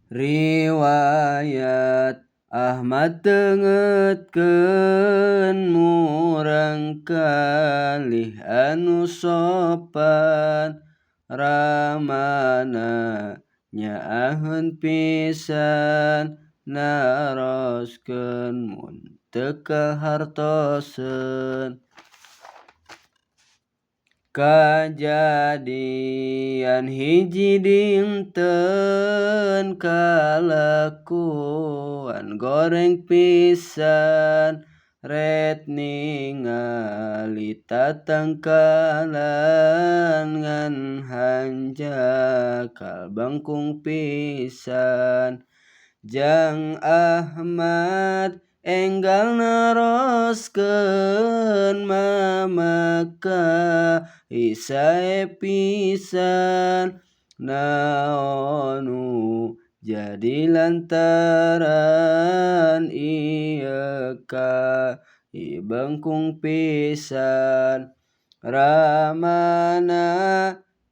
Riwayat Ahmad tengetkeun murang kalih anu sopan ramana nyaaheun pisan naroskeun mun teu kahartoseun. Kajadian hiji dinten kalakuan goreng pisan ret ningali tatangkalan ngan hanjakal bangkung pisan. Jang Ahmad enggal naroskeun mamaka sae pisan naon nu jadi lantaran ieu ka bangkung pisan ramana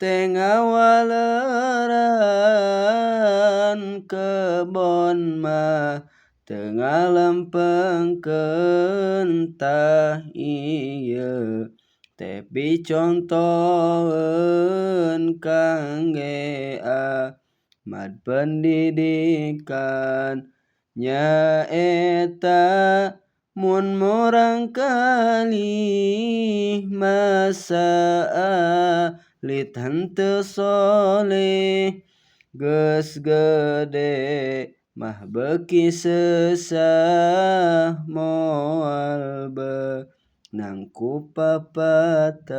teh ngawaleuran kebon mah teu ngalempengkeun tah ieu teh picontoheun kangge Ahmad pendidikan nyaeta mun murangkalih masa alit henteu soleh geus gede mah beuki seusah moal beunang ku papatah.